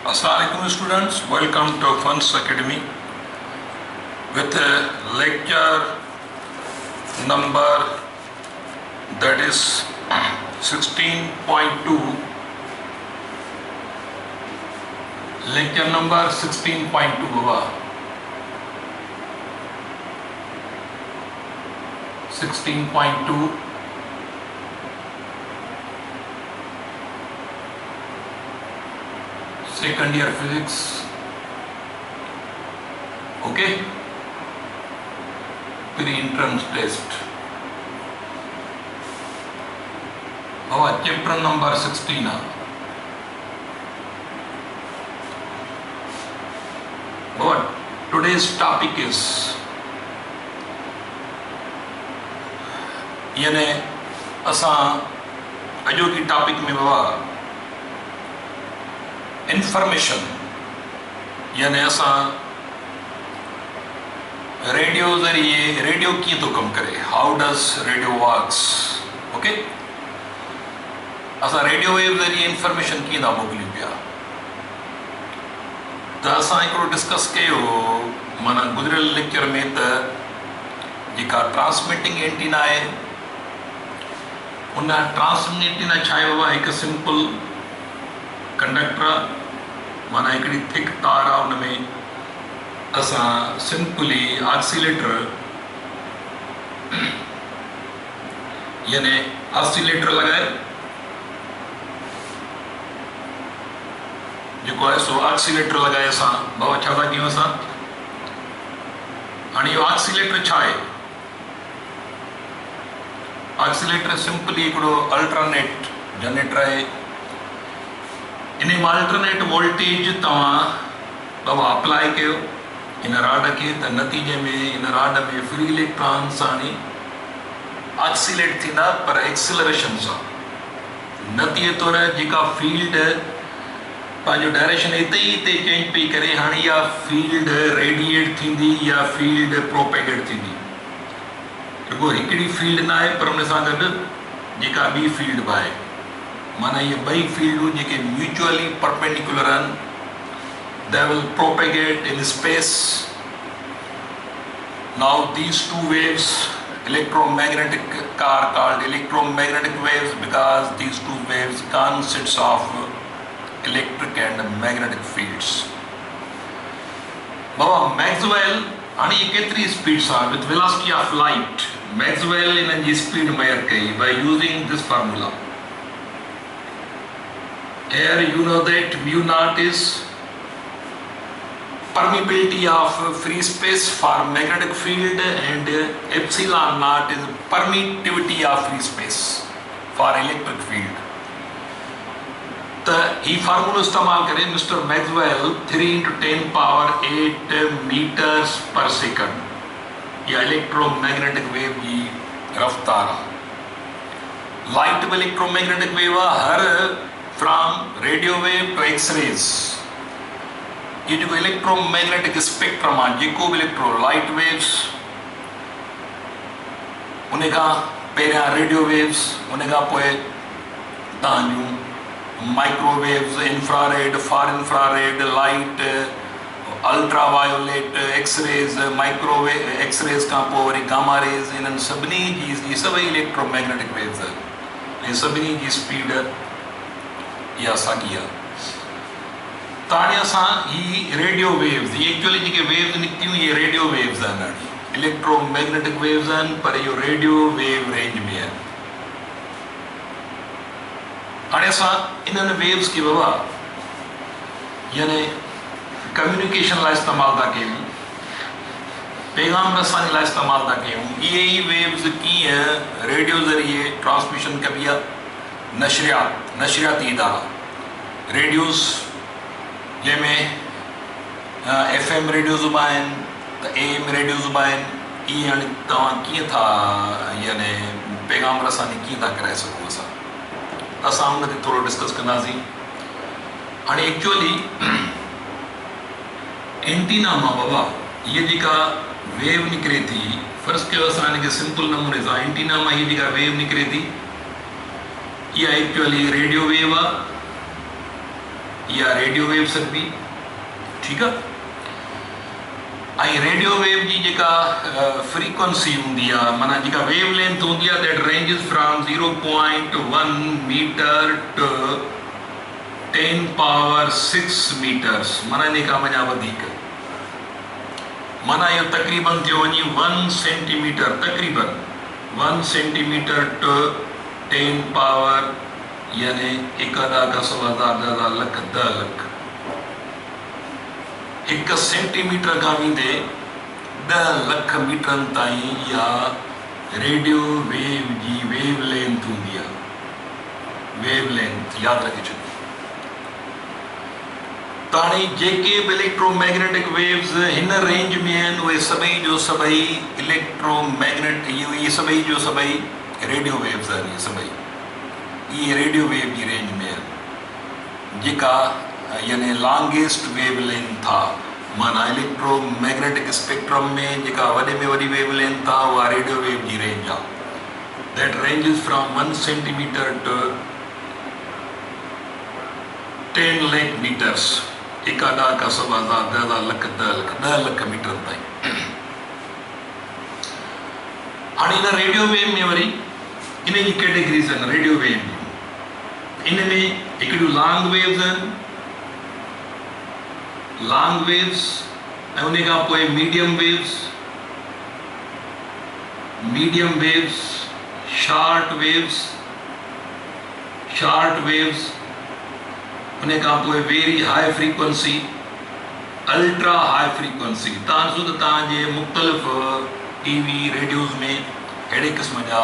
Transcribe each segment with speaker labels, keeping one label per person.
Speaker 1: Assalamualaikum students, welcome to Funds Academy with lecture number that is 16.2. Lecture number 16.2 baba. 16.2 second year physics. Okay, pre-entrance test. Our chapter number 16. But today's topic is यानी असा अजो की topic में बाबा information यानी असा radio जरिए radio की तो कम करे, हाउ डज रेडियो वर्क्स. ओके, असा रेडियो वेव जरिए इंफॉर्मेशन की ना मोकली पिया तो असा एक डिस्कस कयो माना गुजरियल लेक्चर में तो जेका ट्रांसमिटिंग एंटीना है उन ट्रांसमिटिंग एंटीना छा है बाबा एक सिंपल कंडक्टर माना हिकिड़ी थिक तार आहे उनमें असां सिंपली ऑक्सीलेटर यानी ऑक्सीलेटर लगाए जेको आहे सो ऑक्सीलेटर लगाए असां बाबा छा था कयूं असां हाणे इहो ऑक्सीलेटर छा आहे. ऑक्सीलेटर सिंपली हिकिड़ो अल्टरनेट जनरेटर आहे. इन में अल्टरनेट वोल्टेज तव्हां बाबा अप्लाई कयो इन राड के त नतीजे में इन राड में फ्री इलेक्ट्रॉन्स आनी ऑक्सीलेट थींदा पर एक्सेलरेशन सां. नतीजे तौर जेका फील्ड पंहिंजो डायरेक्शन हिते ई हिते चेंज पई करे हाणे इहा फील्ड रेडिएट थींदी या फील्ड प्रोपेगेट थींदी. रुगो हिकिड़ी फील्ड न आहे पर उन सां गॾु जेका ॿी फील्ड बि आहे माना ये ॿई फील्डूं जेके म्यूचुअली परपेंडिकुलर आहिनि they will propagate in space. Now these two waves electromagnetic are called electromagnetic waves because these two waves consists of electric and magnetic fields. Baba Maxwell आणि ये केतरी speeds are with velocity of light. Maxwell इन जी speed measure कई by using this formula. Here you know that mu naught is permeability of free space for magnetic field and epsilon naught is permittivity of free space for electric field. तो ये formula इस्तेमाल करें mister Maxwell 3 into 10 power 8 meters per second या electromagnetic wave की रफ्तार. Light में electromagnetic wave हर from radio wave to X-rays ये जो इलेक्ट्रोमैग्नेटिक स्पेक्ट्रम आहे जेको भी इलेक्ट्रो लाइट वेव्स उन खां पहिरियां रेडियो वेव्स उन खां पोइ तव्हांजूं microwaves infrared far infrared light ultra violet X rays microwave X rays खां पोइ वरी गामा रेज इन्हनि सभिनी जी सभई इलेक्ट्रोमैग्नेटिक वेव्स ऐं सभिनी जी स्पीड इहा साॻी आहे. त हाणे असां ही रेडियो वेव्स ये एक्चुअली जेके वेव्स निकितियूं ये रेडियो वेव्स आहिनि इलेक्ट्रोमैग्नेटिक वेव्स आहिनि पर इहो रेडियो वेव रेंज में आहिनि. हाणे असां इन्हनि वेव्स खे बाबा यानी कम्युनिकेशन लाइ इस्तेमालु था कयूं पैगाम रसानी लाइ इस्तेमालु था कयूं. इहे ई वेव्स कीअं रेडियो ज़रिए ट्रांसमिशन कबी आहे. नशरियाती इदारा रेडियोस जंहिंमें FM रेडियोस बि आहिनि त AM रेडियोस बि आहिनि. इहे हाणे तव्हां कीअं था यानी पैगाम रसानी कीअं था कराए सघूं असां हुन ते थोरो डिस्कस कंदासीं. हाणे एक्चुअली एंटीना मां बाबा ये जेका वेव निकिरे थी फर्स्ट कयो असां हिनखे सिंपल नमूने सां एंटीना मां हीअ जेका वेव निकिरे थी इहा एक्चुअली रेडियो वेव आहे या रेडियो वेव सॾिबी, ठीकु आहे। ऐं रेडियो वेव जी जेका फ्रीक्वेंसी हूंदी आहे, माना जेका वेव लेंथ हूंदी आहे, that ranges from 0.1 metre to 10⁻6 metres, माना इन खां वञा वधीक, माना इहो तक़रीबन थियो वञे 1 सेंटीमीटर, तक़रीबन 1 सेंटीमीटर टू 10 पावर, यानी 1,10,000 लख 10 लख। 1 सेंटीमीटर खां वेंदे 10 लख मीटरनि ताईं इहा रेडियो वेव जी वेव लेंथ हूंदी आहे। वेव लेंथ यादि रखे छॾियो। ताणी जेके बि इलेक्ट्रोमैग्नेटिक वेव्स हिन रेंज में आहिनि, उहे सभई जो सभई इलेक्ट्रोमैग्नेट, इहे सभई जो सभई रेडियो वेव्स आहिनि। इहे सभई इहे रेडियो वेव जी रेंज में आहिनि, जेका यानी लॉन्गेस्ट वेव लेंथ आहे। माना इलेक्ट्रोमैग्नेटिक स्पेक्ट्रम में जेका वॾे में वॾी वेव लेंथ आहे, उहा रेडियो वेव जी रेंज आहे। That ranges from 1 centimetre to 10 lakh metres, 1,10,000 lakh 10 lakh metre ताईं। हाणे इन रेडियो वेव में वरी इन जी कैटेगरीज़ आहिनि रेडियो वेव जूं। इन में हिकिड़ियूं लॉन्ग वेव्स आहिनि, लॉन्ग वेव्स, ऐं उन खां पोइ मीडियम वेव्स, शॉर्ट वेव्स, उन खां पोइ very high frequency, ultra high frequency. तव्हां ॾिसो त तव्हांजे मुख़्तलिफ़ टीवी रेडियोज़ में अहिड़े क़िस्म जा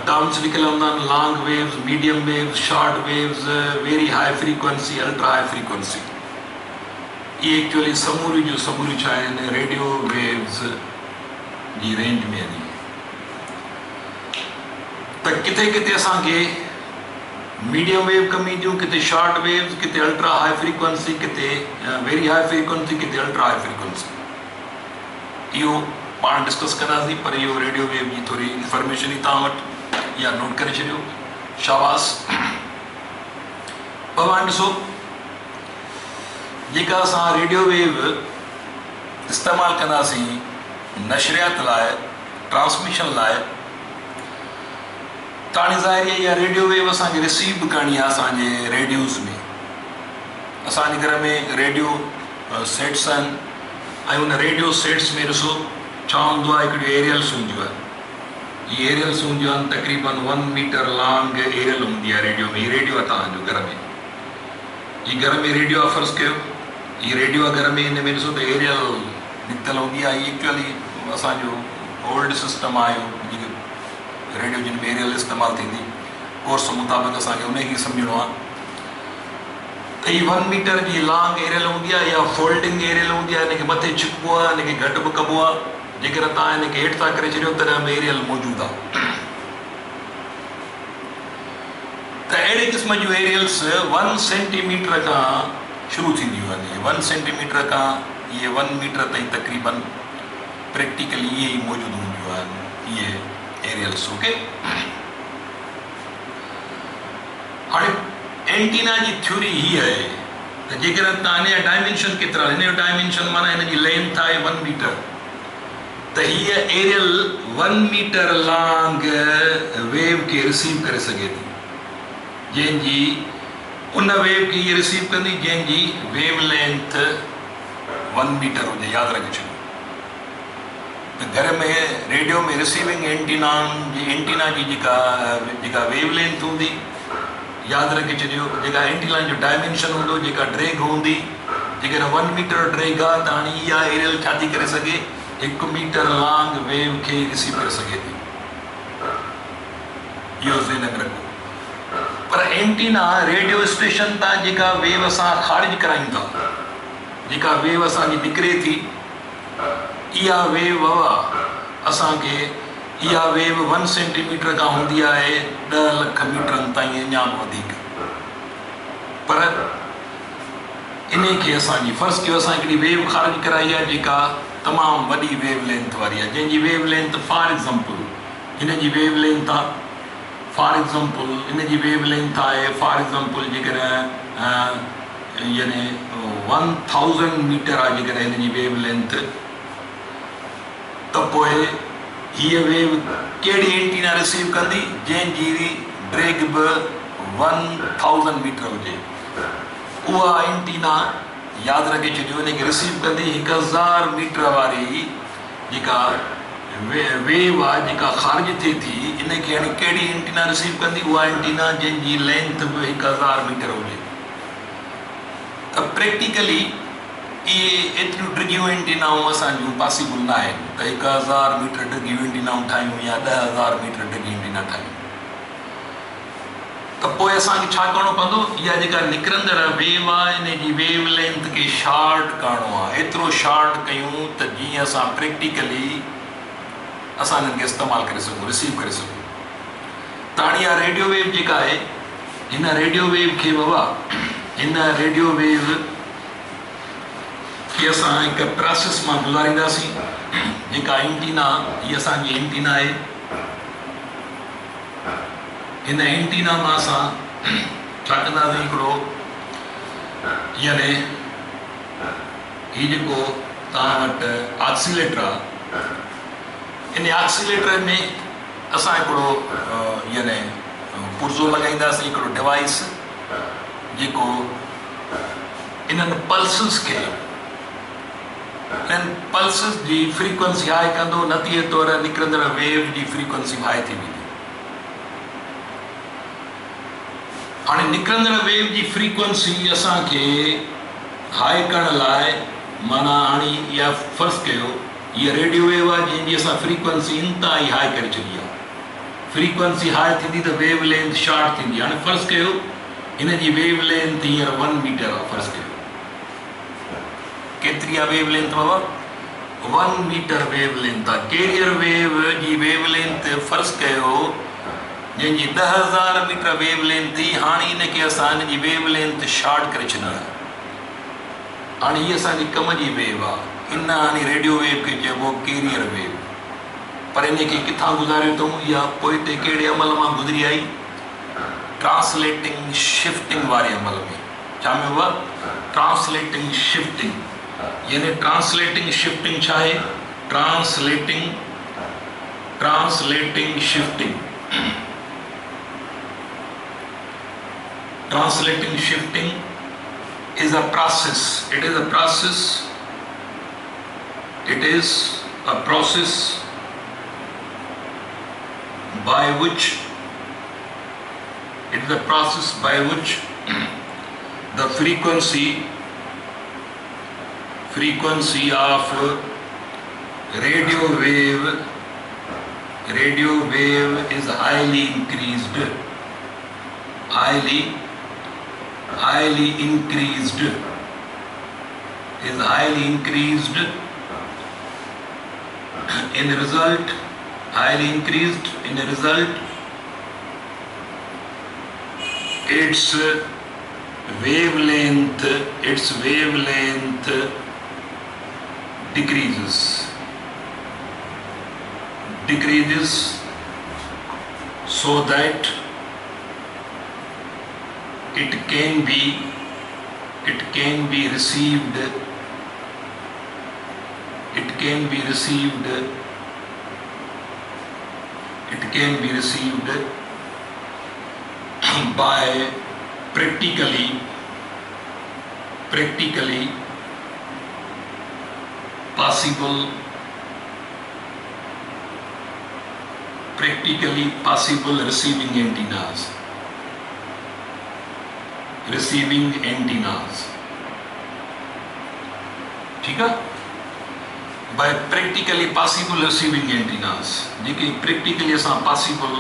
Speaker 1: टर्म्स लिखियल हूंदा आहिनि, long waves, medium waves, short waves, very high frequency, ultra high frequency. इहे एक्चुअली समूरियूं छा आहिनि, रेडियो वेव्स जी रेंज में आहिनि। त किथे किथे असांखे मीडियम वेव कमी थियूं, किथे शॉर्ट वेव्स, किथे अल्ट्रा हाई फ्रीक्वेंसी, किथे वेरी हाई फ्रीक्वेंसी, किथे अल्ट्रा हाई फ्रीक्वेंसी। इहो पाण डिस्कस कंदासीं, पर इहो रेडियो वेव जी थोरी इंफॉर्मेशन ई तव्हां वटि इहा नोट करे छॾियो। शाबाश। भॻवान ॾिसो, जेका असां रेडियो वेव इस्तेमालु कंदासीं नशरियात लाइ, ट्रांसमिशन लाइ, ताणी ज़ाहिर आहे इहा रेडियो वेव असांखे रिसीव बि करणी आहे असांजे रेडियोज़ में। असांजे घर में रेडियो सेट्स आहिनि, ऐं उन रेडियो सेट्स में ॾिसो छा हूंदो आहे, हिकिड़ियूं एरियल्स हूंदियूं आहिनि। इहे एरियल्स हूंदियूं आहिनि, तक़रीबन 1 मीटर लॉन्ग एरियल हूंदी आहे रेडियो में। हीअ रेडियो आहे तव्हांजो घर में, हीअ घर में रेडियो आहे, फ़र्ज़ु कयो हीअ रेडियो आहे घर में। हिन में ॾिसो त एरियल निकितल हूंदी आहे। हीअ एक्चुअली असांजो ओल्ड सिस्टम आहे, जेके रेडियो जिन में एरियल इस्तेमालु थींदी, कोर्स मुताबिक़ असांखे उनखे सम्झणो आहे। त हीअ 1 मीटर जी लॉन्ग एरियल हूंदी आहे, या फोल्डिंग एरियल हूंदी आहे। हिनखे मथे छिकबो आहे, हिनखे घटि बि कबो आहे। जेकर तव्हां हिनखे हेठि था करे छॾियो, तॾहिं बि एरियल मौजूदु आहे। त अहिड़े क़िस्म जूं एरियल्स 1 सेंटीमीटर खां शुरू थींदियूं आहिनि। 1 सेंटीमीटर खां इहे 1 मीटर ताईं तक़रीबन प्रैक्टिकली इहे ई मौजूदु हूंदियूं आहिनि, इहे एरियल्स। ओके। हाणे एंटीना जी थ्योरी हीअ आहे त जेकर तव्हां हिन जा डायमेंशन केतिरा, हिन जो डायमेंशन माना हिन जी लेंथ आहे 1 मीटर, त हीअ एरियल 1 मीटर लॉन्ग वेव खे रिसीव करे सघे थी, जंहिंजी उन वेव खे इहे रिसीव कंदी जंहिंजी वेव लेंथ 1 मीटर हुजे। यादि रखे छॾियो त घर में रेडियो में रिसीविंग एंटीना जी जेका वेव लेंथ हूंदी, यादि रखे छॾियो, जेका एंटीना जो डायमेंशन हूंदो, जेका ड्रैग हूंदी, जेकर 1 मीटर ड्रैग आहे, त हाणे इहा एरियल छा थी करे सघे, 1 मीटर लॉन्ग वेव खे रिसीव करे सघे थी। इहो ज़हन में रखो। पर एंटीना रेडियो स्टेशन तां जेका वेव असां ख़ारिज करायूं था, जेका वेव असांजी निकिरे थी, इहा वेव असांखे इहा वेव 1 सेंटीमीटर खां हूंदी आहे 10 लख मीटरनि ताईं, अञा वधीक। पर इन खे असांजी फ़र्ज़ु कयो असां हिकिड़ी वेव ख़ारिज कराई आहे जेका तमामु वॾी वेव लेंथ वारी आहे, जंहिंजी वेव लेंथ फॉर एग्ज़ाम्पल हिन जी वेव लेंथ आहे फॉर एग्जांपल इन जी वेव लेंथ आहे फॉर एग्जांपल जेकॾहिं यानी 1000 मीटर आहे जेकॾहिं इन जी वेव लेंथ त पोइ हीअ वेव कहिड़ी एंटीना रिसीव कंदी जंहिंजी ड्रैग बि 1000 मीटर हुजे उहा एंटीना यादि रखे छॾियो इनखे रिसीव कंदी 1000 मीटर वारी जेका वेव आहे जेका ख़ारिज थिए थी इनखे हाणे कहिड़ी एंटीना रिसीव कंदी उहा एंटीना जंहिंजी लेंथ बि 1000 मीटर हुजे त प्रैक्टिकली इहे एतिरियूं डिघियूं एंटीनाऊं असांजूं पॉसिबल न आहिनि त 1000 मीटर डिघियूं एंटीनाऊं ठाहियूं या 10000 मीटर डिघी एंटीना ठाहियूं त पोइ असांखे छा करिणो पवंदो इहा जेका निकिरंदड़ वेव आहे इन जी वेव लेंथ खे शॉर्ट करिणो आहे एतिरो शॉर्ट कयूं त जीअं असां प्रैक्टिकली असां हिननि खे इस्तेमालु करे सघूं रिसीव करे सघूं त हाणे इहा रेडियो वेव जेका आहे हिन रेडियो वेव खे बाबा हिन रेडियो वेव खे असां हिकु प्रोसेस मां गुज़ारींदासीं जेका एंटीना हीअ असांजी एंटीना आहे हिन एंटीना मां असां छा कंदासीं हिकिड़ो यानी हीउ जेको तव्हां वटि ऑक्सीलेटर आहे इन ऑक्सीलेटर में असां हिकिड़ो यानी पुर्ज़ो लॻाईंदासीं हिकिड़ो डिवाइस जेको इन्हनि पल्सिस खे इन्हनि पल्सिस जी फ्रीक्वेंसी हाई कंदो नतीजे तौरु निकिरंदड़ वेव जी फ्रीक्वेंसी हाई थी वेंदी हाणे निकिरंदड़ वेव जी फ्रीक्वेंसी असांखे हाई करण लाइ माना हाणे इहा फ़र्ज़ु कयो हीअ रेडियो वेव आहे जंहिंजी असां फ्रीक्वेंसी इंतिहाई हाई करे छॾी आहे फ्रीक्वेंसी हाई थींदी त वेव लेंथ शॉर्ट थींदी हाणे फ़र्ज़ु कयो हिन जी वेव लेंथ हींअर 1 मीटर आहे फ़र्ज़ु कयो केतिरी आहे वेव लेंथ बाबा 1 मीटर वेव लेंथ आहे कैरियर वेव जी वेव लेंथ फ़र्ज़ु कयो जंहिंजी 10000 मीटर वेव लेंथ थी हाणे हिनखे असां हिन जी वेव लेंथ शॉर्ट करे छॾियो हाणे हीअ असांजी कम जी वेव आहे इन हाणे रेडियो वेव खे चइबो कैरियर वेव पर इनखे किथां गुज़ारियो अथऊं इहा पोइ हिते कहिड़े अमल मां गुज़री आई ट्रांसलेटिंग शिफ्टिंग वारे अमल में छा में हुआ ट्रांसलेटिंग शिफ्टिंग यानी ट्रांसलेटिंग शिफ्टिंग छा आहे translating shifting translating shifting is a process it is a process by which the frequency of radio wave is highly increased in result its wavelength decreases so that it can be received by practically possible receiving antennas ठीक है by practically possible receiving antennas जेके practically असां possible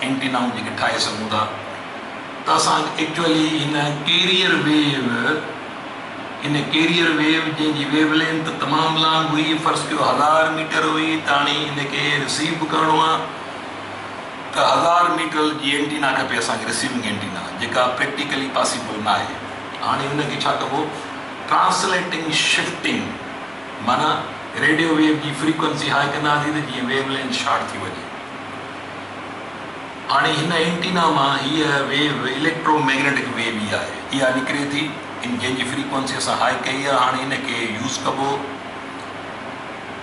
Speaker 1: antenna जेके ठाहे सघूं था त असां एक्चुअली इन कैरियर वेव जंहिंजी वेव लेंथ तमामु लॉन्ग हुई फ़र्ज़ु कयो 1000 मीटर हुई त हाणे हिनखे रिसीव करिणो आहे त 1000 मीटर जी एंटीना खपे असांखे रिसीविंग एंटीना जेका प्रैक्टिकली पॉसिबल न आहे हाणे हुनखे छा कबो ट्रांसलेटिंग शिफ्टिंग माना रेडियो वेव जी फ्रीक्वेंसी हाई कंदासीं त जीअं वेव लेंथ शॉर्ट थी वञे हाणे हिन एंटीना मां हीअ वेव इलेक्ट्रोमैग्नेटिक वेव ई आहे, इहा निकिरे थी, इन जंहिंजी फ्रीक्वेंसी असां हाई कई आहे। हाणे हिनखे यूज़ कबो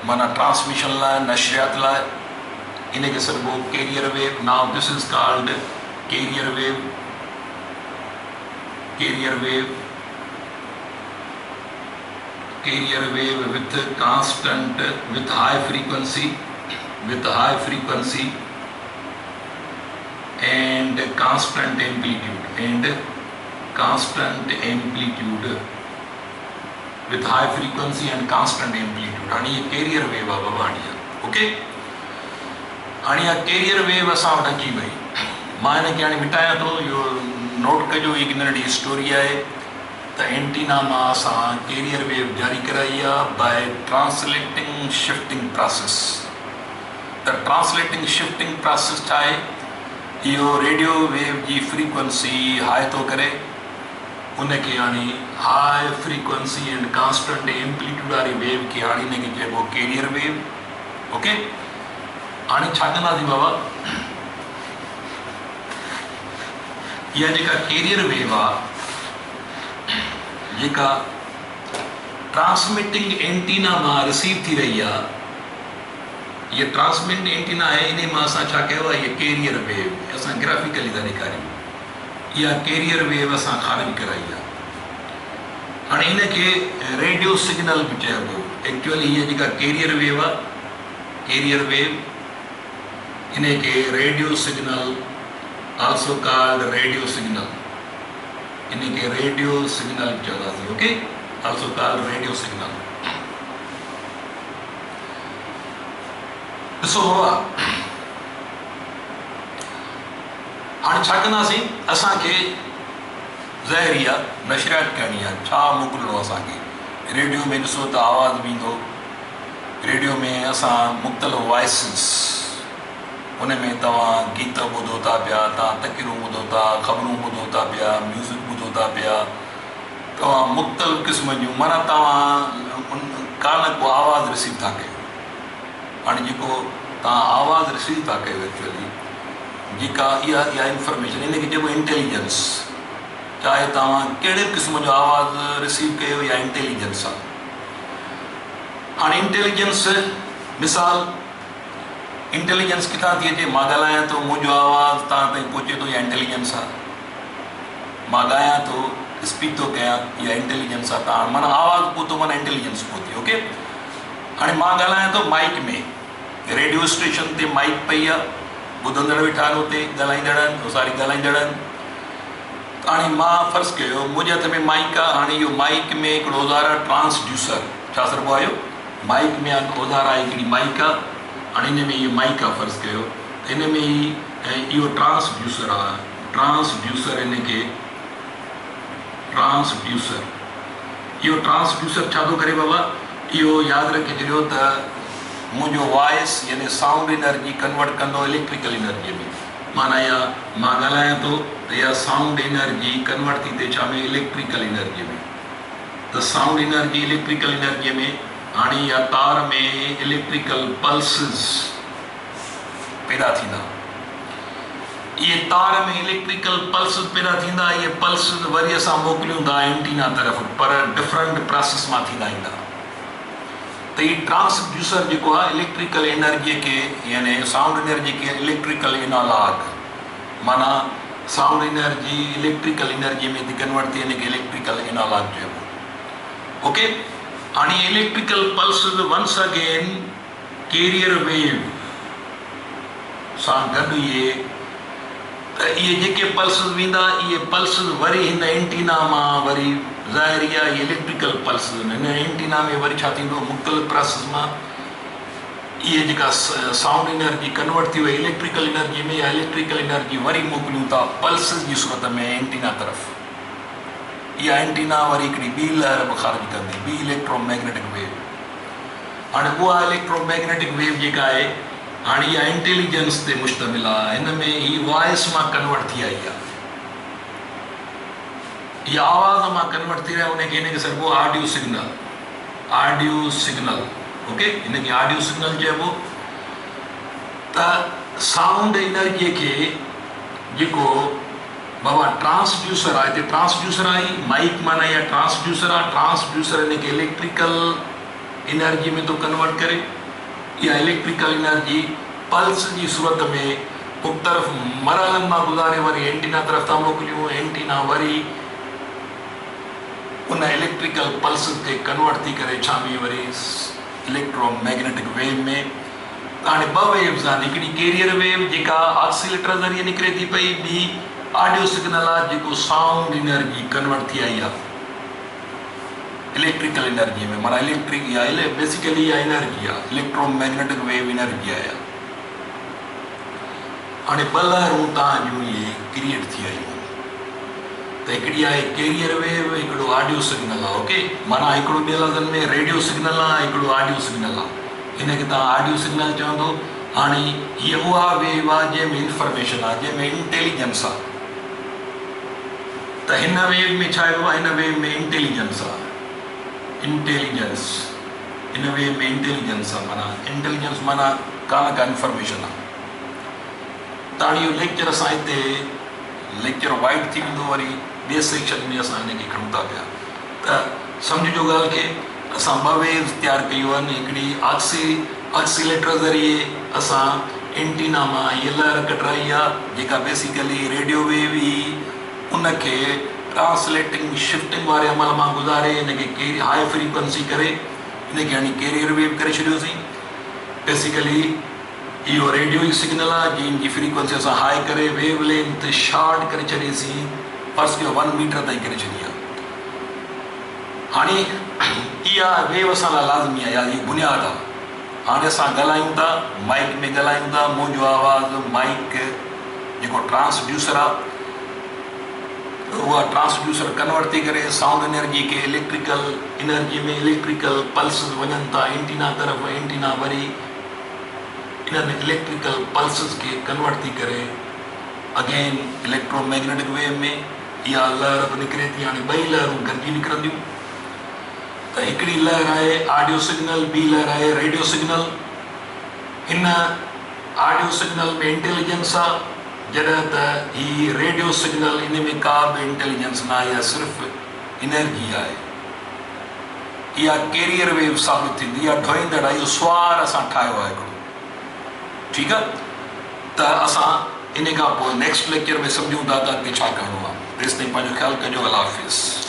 Speaker 1: माना ट्रांसमिशन लाइ, नशरियात लाइ। इनखे सॾिबो carrier wave. Now this is called carrier wave. Carrier wave, carrier wave with constant, with high frequency and constant amplitude, with high frequency and constant amplitude। हाणे ये कैरियर वेव आहे बाबा। हाणे ओके, हाणे इहा कैरियर वेव असां वटि अची वई। मां हिनखे हाणे मिटायां थो, इहो नोट कजो, हिकु नंढी स्टोरी आहे त एंटीना मां असां कैरियर वेव जारी कराई आहे बाय ट्रांसलेटिंग शिफ्टिंग प्रोसेस। त ट्रांसलेटिंग शिफ्टिंग प्रोसेस छा आहे? इहो रेडियो वेव जी फ्रीक्वेंसी हाई थो करे, उनखे हाणे high frequency and constant amplitude वारी वेव खे हाणे हिनखे चइबो कैरियर वेव। ओके, हाणे छा कंदासीं बाबा? इहा जेका कैरियर वेव आहे, जेका ट्रांसमिटिंग एंटीना मां रिसीव थी रही आहे, ये ट्रांसमिट एंटीना है, इन में असां छा कयो आहे? ये कैरियर वेव असां ग्राफिकली था ॾेखारियूं। इहा कैरियर वेव असां ख़ारिज कराई आहे। हाणे हिनखे रेडियो सिग्नल बि चइबो। एक्चुअली हीअ जेका कैरियर वेव आहे, कैरियर वेव, हिनखे radio signal, also called radio signal, इनखे रेडियो सिग्नल चवंदासीं। Okay, also called radio signal. ॾिसो बाबा, हाणे छा कंदासीं? असांखे ज़ाहिरी आहे नशरियात करणी आहे। छा मोकिलिणो असांखे? रेडियो में ॾिसो त आवाज़ बि ईंदो। रेडियो में असां मुख़्तलिफ़ वॉइसिस, उन में तव्हां गीत ॿुधो था पिया, तव्हां तकरीरूं ॿुधो था, ख़बरूं ॿुधो था पिया, म्यूज़िक ॿुधो था पिया, तव्हां मुख़्तलिफ़ क़िस्म जूं, माना तव्हां कान को आवाज़ रिसीव था कयो। हाणे जेको तव्हां आवाज़ रिसीव था कयो, एक्चुअली जेका इहा इंफॉर्मेशन, इनखे चइबो इंटेलिजेंस। चाहे तव्हां कहिड़े क़िस्म जो आवाज़ रिसीव कयो, या इंटेलिजेंस आहे। हाणे इंटेलिजेंस, मिसाल इंटेलिजेंस किथां थी अचे? मां ॻाल्हायां थो, मुंहिंजो आवाज़ तव्हां ताईं पहुचे थो, इहा इंटेलिजेंस आहे। मां ॻायां थो, स्पीक थो कयां, इहा इंटेलिजेंस आहे। तव्हां माना आवाज़ पहुतो, माना इंटेलिजेंस पहुती। ओके, हाणे मां ॻाल्हायां थो माइक में, रेडियो स्टेशन ते माइक पई आहे, ॿुधंदड़ वेठा आहिनि हुते, ॻाल्हाईंदड़ आहिनि। हाणे मां फ़र्ज़ु कयो मुंहिंजे हथ में माइक आहे। हाणे इहो माइक में हिकिड़ो औज़ार आहे, ट्रांसड्यूसर। छा सॾिबो आहे इहो? माइक में औज़ार आहे, हिकिड़ी माइक आहे। हाणे हिन में इहो माइक आहे, फ़र्ज़ु कयो त हिन में ई इहो ट्रांसड्यूसर आहे। ट्रांसड्यूसर, हिनखे ट्रांसड्यूसर, इहो ट्रांसड्यूसर छा थो करे बाबा? इहो यादि रखे छॾियो त मुंहिंजो वॉइस यानी साउंड एनर्जी कन्वर्ट कंदो इलेक्ट्रिकल एनर्जीअ में। माना इहा मां ॻाल्हायां थो त इहा साउंड एनर्जी कन्वर्ट थी थिए छा में? इलेक्ट्रिकल एनर्जीअ में। त साउंड एनर्जी इलेक्ट्रिकल एनर्जीअ में, हाणे इहा तार में इलेक्ट्रिकल पल्सिस पैदा थींदा। इहे तार में इलेक्ट्रिकल पल्सिस पैदा थींदा। इहे पल्सिस वरी असां मोकिलियूं था एंटीना तरफ़, पर डिफरेंट प्रोसेस मां थींदा ईंदा। त हीउ ट्रांसड्यूसर जेको आहे, इलेक्ट्रिकल एनर्जीअ खे यानी साउंड एनर्जी खे इलेक्ट्रिकल एनालॉग, माना साउंड एनर्जी इलेक्ट्रिकल एनर्जी में थी कन्वर्ट थी, हिनखे इलेक्ट्रिकल एनालॉग चइबो। ओके, हाणे electrical pulses once again carrier wave सां गॾु इहे जेके पल्सिस वेंदा, इहे पल्सिस वरी हिन एंटीना मां वरी ज़ाहिरी आहे इलेक्ट्रिकल पल्सिस, हिन एंटीना में वरी छा थींदो? मुख़्तलिफ़ प्रोसेस मां इहे जेका साउंड एनर्जी कन्वर्ट थी वई इलेक्ट्रिकल एनर्जी में, या इलेक्ट्रिकल एनर्जी वरी मोकिलियूं था पल्सिस जी सूरत में एंटीना तरफ़। इहा एंटीना वरी हिकिड़ी ॿी लहर बि ख़ारिज कंदी, ॿी इलेक्ट्रोमैग्नेटिक वेव। हाणे उहा इलेक्ट्रोमैग्नेटिक वेव जेका आहे, हाणे इहा इंटेलिजेंस ते मुश्तमिल आहे। हिन में ही वॉइस मां कन्वर्ट थी आई आहे, इहा आवाज़ मां कन्वर्ट थी रही आहे, उनखे हिनखे सॾिबो audio signal. Audio signal, okay, हिनखे ऑडियो सिग्नल चइबो। त साउंड एनर्जीअ खे जेको बाबा ट्रांसड्यूसर आहे, हिते ट्रांसड्यूसर आई, माइक माना या ट्रांसड्यूसर आहे, ट्रांसड्यूसर हिनखे इलेक्ट्रिकल एनर्जी में तो कन्वर्ट करे, या इलेक्ट्रिकल एनर्जी पल्स जी सूरत में मुख़्तलिफ़ मरहलनि मां गुज़ारे वरी एंटीना तरफ़ था मोकिलियूं, एंटीना वरी उन इलेक्ट्रिकल पल्स खे कन्वर्ट थी करे छा में वरी इलेक्ट्रोमैग्नेटिक वेव में। हाणे ॿ वेव्स आहिनि, हिकिड़ी कैरियर वेव जेका ऑक्सीलेटर ज़रिए निकिरे थी पई, ॿी ऑडियो सिग्नल आहे जेको साउंड एनर्जी कन्वर्ट थी आई आहे इलेक्ट्रिकल एनर्जी में, माना इलेक्ट्रिक या बेसिकली इहा एनर्जी आहे, इलेक्ट्रोमैग्नेटिक वेव एनर्जी आहे। हाणे ॿ लहरूं तव्हां जूं इहे क्रिएट थी आयूं, त हिकिड़ी आहे कैरियर वेव, हिकिड़ो ऑडियो सिग्नल आहे। ओके, माना हिकिड़ो ॿिए लफ़्ज़नि में रेडियो सिग्नल आहे, हिकिड़ो ऑडियो सिग्नल आहे, हिनखे तव्हां ऑडियो सिग्नल चवंदो। हाणे हीअ उहा वेव आहे जंहिंमें इंफॉर्मेशन आहे, जंहिंमें इंटेलिजेंस आहे। त हिन वेव में छा आहे, हिन वेव में इंटेलिजेंस आहे, इंटेलिजेंस, हिन वेव में इंटेलिजेंस आहे, माना इंटेलिजेंस माना का इंफॉर्मेशन आहे। त हाणे इहो लेक्चर असां हिते लेक्चर वाइड थी वेंदो, वरी ॿिए सेक्शन में असां हिनखे खणूं था पिया। त सम्झिजो ॻाल्हि खे, असां ॿ वेव्स तयारु कयूं आहिनि, हिकिड़ी ऑक्सीलेटर ज़रिए असां एंटीना मां हीअ लहर कढाई आहे जेका बेसिकली रेडियो वेव ई उनखे ट्रांसलेटिंग शिफ्टिंग वारे अमल मां गुज़ारे हिनखे हाई फ्रीक्वेंसी करे हिनखे हाणे कैरियर वेव करे छॾियोसीं। बेसिकली इहो रेडियो ई सिग्नल आहे जंहिंजी फ्रीक्वेंसी असां हाई करे वेव लेंथ शॉर्ट करे छॾीसीं, फर्स्ट कयो 1 मीटर ताईं करे छॾी आहे। हाणे इहा वेव असां लाइ लाज़मी आहे, या इहा बुनियादु आहे। हाणे असां ॻाल्हायूं था, माइक में ॻाल्हायूं था, मुंहिंजो आवाज़ु माइक जेको ट्रांसड्यूसर आहे उहा ट्रांसड्यूसर कन्वर्ट थी करे साउंड एनर्जी खे इलेक्ट्रिकल एनर्जी में इलेक्ट्रिकल पल्सिस वञनि था एंटीना तरफ़, एंटीना वरी इन्हनि इलेक्ट्रिकल पल्सिस खे कन्वर्ट थी करे अगेन इलेक्ट्रोमैग्नेटिक वेव में इहा लहर बि निकिरे थी। हाणे ॿई लहरूं गॾिजी निकिरंदियूं, त हिकिड़ी लहर आहे ऑडियो सिग्नल, ॿी लहर आहे रेडियो सिग्नल। हिन ऑडियो सिग्नल में इंटेलिजेंस आहे, जॾहिं त ही रेडियो सिग्नल इन में का बि इंटेलिजेंस न आहे, सिर्फ़ु एनर्जी आहे। इहा कैरियर वेव साबित थींदी, इहा ढोईंदड़ आहे, इहो स्वार असां ठाहियो आहे हिकिड़ो। ठीकु आहे, त असां इन खां पोइ नेक्स्ट लेक्चर में सम्झूं था त अॻिते छा करिणो आहे। तेसिताईं पंहिंजो ख़्यालु कजो। अल्लाह हाफ़िज़।